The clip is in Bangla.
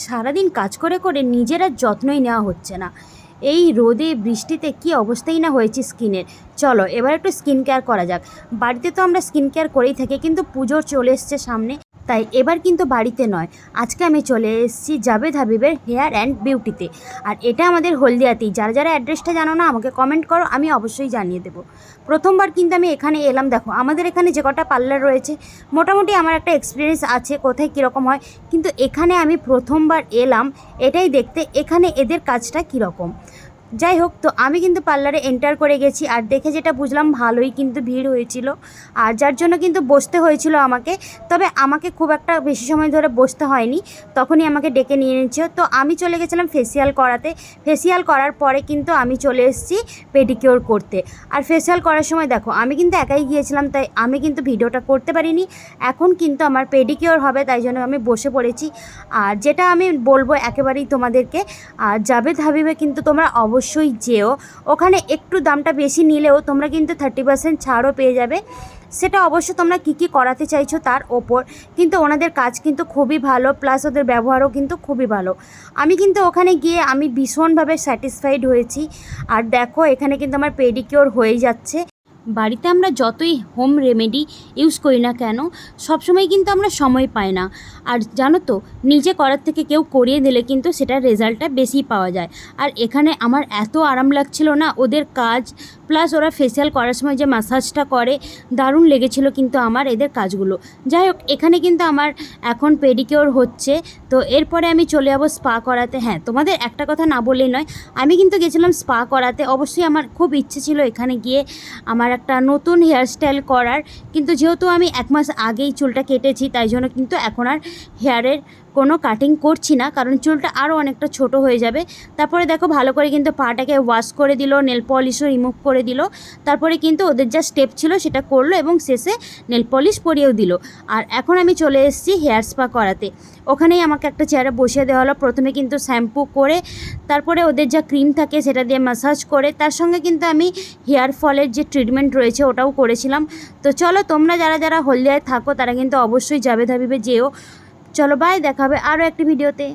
সারাদিন কাজ করে করে নিজের আর যত্নই নেওয়া হচ্ছে না। এই রোদে বৃষ্টিতে কি অবস্থাই না হয়েছে স্কিনের। চলো এবার একটু স্কিন কেয়ার করা যাক। বাড়িতে তো আমরা স্কিন কেয়ার করেই থাকি, কিন্তু পুজোর চলে এসছে সামনে, তাই এবার কিন্তু বাড়িতে নয়, আজকে আমি চলে এসেছি জাভেদ হাবিবের হেয়ার অ্যান্ড বিউটিতে। আর এটা আমাদের হলদিয়াতেই। যারা যারা অ্যাড্রেসটা জানো না আমাকে কমেন্ট করো, আমি অবশ্যই জানিয়ে দেবো। প্রথমবার কিন্তু আমি এখানে এলাম। দেখো আমাদের এখানে যে কটা পার্লার রয়েছে মোটামুটি আমার একটা এক্সপিরিয়েন্স আছে কোথায় কীরকম হয়, কিন্তু এখানে আমি প্রথমবার এলাম এটাই দেখতে এখানে এদের কাজটা কীরকম। যাই হোক, তো আমি কিন্তু পার্লারে এন্টার করে গেছি, আর দেখে যেটা বুঝলাম ভালোই কিন্তু ভিড় হয়েছিল, আর যার জন্য কিন্তু বসতে হয়েছিল আমাকে। তবে আমাকে খুব একটা বেশি সময় ধরে বসতে হয়নি, তখনই আমাকে ডেকে নিয়ে নিচ্ছে। তো আমি চলে গেছিলাম ফেসিয়াল করাতে। ফেসিয়াল করার পরে কিন্তু আমি চলে এসেছি পেডিকিওর করতে। আর ফেসিয়াল করার সময় দেখো আমি কিন্তু একাই গিয়েছিলাম, তাই আমি কিন্তু ভিডিওটা করতে পারিনি। এখন কিন্তু আমার পেডিকিওর হবে, তাই জন্য আমি বসে পড়েছি। আর যেটা আমি বলবো একেবারেই তোমাদেরকে, আর জাভেদ হাবিবে কিন্তু তোমরা অবশ্যই যেও। ওখানে একটু দামটা বেশি নিলেও তোমরা কিন্তু 30% ছাড়ও পেয়ে যাবে। সেটা অবশ্য তোমরা কী কী করাতে চাইছো তার ওপর, কিন্তু ওনাদের কাজ কিন্তু খুবই ভালো, প্লাস ওদের ব্যবহারও কিন্তু খুবই ভালো। আমি কিন্তু ওখানে গিয়ে আমি ভীষণভাবে স্যাটিসফাইড হয়েছি। আর দেখো এখানে কিন্তু আমার পেডিকিওর হয়ে যাচ্ছে। বাড়িতে আমরা যতই হোম রেমেডি ইউজ করি না কেন, সবসময় কিন্তু আমরা সময় পাই না। আর জানো তো, নিজে করার থেকে কেউ করিয়ে দিলে কিন্তু সেটার রেজাল্টটা বেশি পাওয়া যায়। আর এখানে আমার এত আরাম লাগছিল না ওদের কাজ, প্লাস ওরা ফেসিয়াল করার সময় যে ম্যাসাজটা করে দারুণ লেগেছিল কিন্তু আমার এদের কাজগুলো। যাই হোক, এখানে কিন্তু আমার এখন পেডিকিওর হচ্ছে। তো এরপরে আমি চলে যাবো স্পা করাতে। হ্যাঁ, তোমাদের একটা কথা না বললেই নয়, আমি কিন্তু গেছিলাম স্পা করাতে। অবশ্যই আমার খুব ইচ্ছে ছিল এখানে গিয়ে আমার একটা নতুন হেয়ারস্টাইল করার, কিন্তু যেহেতু আমি 1 মাস আগেই চুলটা কেটেছি, তাই জন্য কিন্তু এখন আর হেয়ারের কোনো কাটিং করছি না, কারণ চুলটা আরও অনেকটা ছোট হয়ে যাবে। তারপরে দেখো ভালো করে কিন্তু পাটাকে ওয়াশ করে দিল, নেল পলিশও রিমুভ করে দিল। তারপরে কিন্তু ওদের যা স্টেপ ছিল সেটা করলো এবং শেষে নেল পলিশ পরিয়েও দিল। আর এখন আমি চলে এসেছি হেয়ার স্পা করাতে। ওখানেই আমাকে একটা চেয়ারে বসিয়ে দেওয়া হলো। প্রথমে কিন্তু শ্যাম্পু করে, তারপরে ওদের যা ক্রিম থাকে সেটা দিয়ে ম্যাসাজ করে, তার সঙ্গে কিন্তু আমি হেয়ার ফলের যে ট্রিটমেন্ট রয়েছে ওটাও করেছিলাম। তো চলো, তোমরা যারা যারা হলদিয়ায় থাকো তারা কিন্তু অবশ্যই জাভেদ হাবিবে যেও। চলো বাই, দেখা হবে আরও একটি ভিডিওতে।